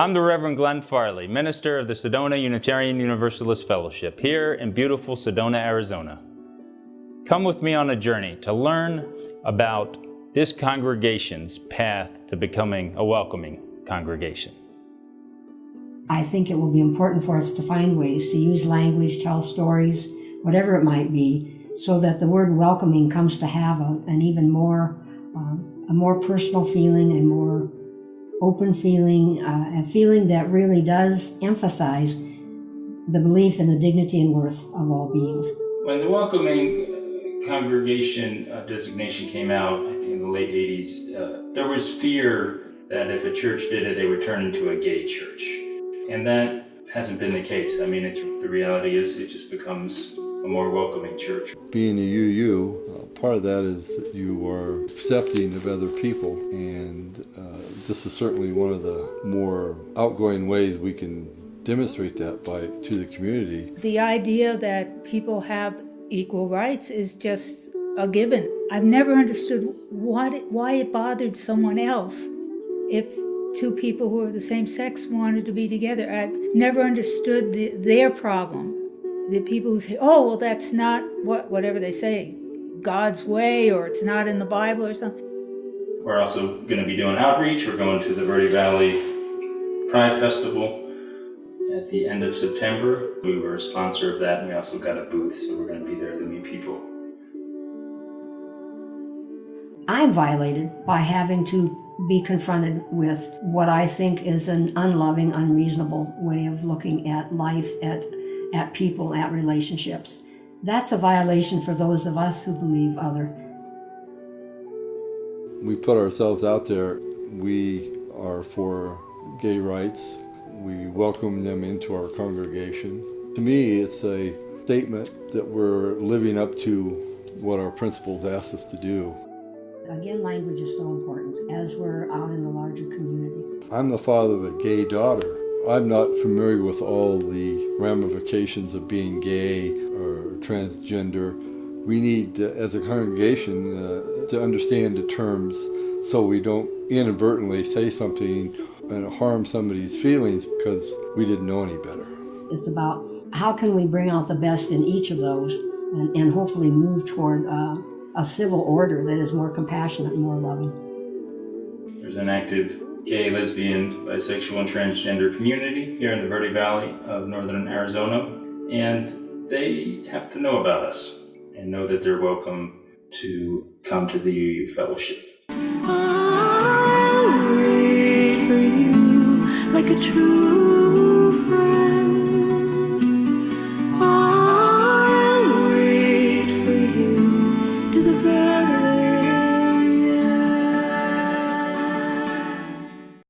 I'm the Reverend Glenn Farley, minister of the Sedona Unitarian Universalist Fellowship here in beautiful Sedona, Arizona. Come with me on a journey to learn about this congregation's path to becoming a welcoming congregation. I think it will be important for us to find ways to use language, tell stories, whatever it might be, so that the word welcoming comes to have an even more, a more personal feeling, a more open feeling, a feeling that really does emphasize the belief in the dignity and worth of all beings. When the welcoming congregation designation came out, I think in the late 80s, there was fear that if a church did it, they would turn into a gay church. And that hasn't been the case. I mean, the reality is it just becomes a more welcoming church. Being a UU, part of that is that you are accepting of other people, and this is certainly one of the more outgoing ways we can demonstrate that to the community. The idea that people have equal rights is just a given. I've never understood why it bothered someone else if two people who are the same sex wanted to be together. I've never understood their problem. The people who say, oh, well, that's not whatever they say, God's way, or it's not in the Bible or something. We're also going to be doing outreach. We're going to the Verde Valley Pride Festival at the end of September. We were a sponsor of that, and we also got a booth, so we're going to be there to meet people. I'm violated by having to be confronted with what I think is an unloving, unreasonable way of looking at life, at people, at relationships. That's a violation for those of us who believe other. We put ourselves out there. We are for gay rights. We welcome them into our congregation. To me, it's a statement that we're living up to what our principles ask us to do. Again, language is so important as we're out in the larger community. I'm the father of a gay daughter. I'm not familiar with all the ramifications of being gay or transgender. We need, as a congregation, to understand the terms so we don't inadvertently say something and harm somebody's feelings because we didn't know any better. It's about how can we bring out the best in each of those and hopefully move toward a civil order that is more compassionate and more loving. There's an active gay, lesbian, bisexual, and transgender community here in the Verde Valley of northern Arizona, and they have to know about us and know that they're welcome to come to the UU Fellowship. I'll wait for you like a true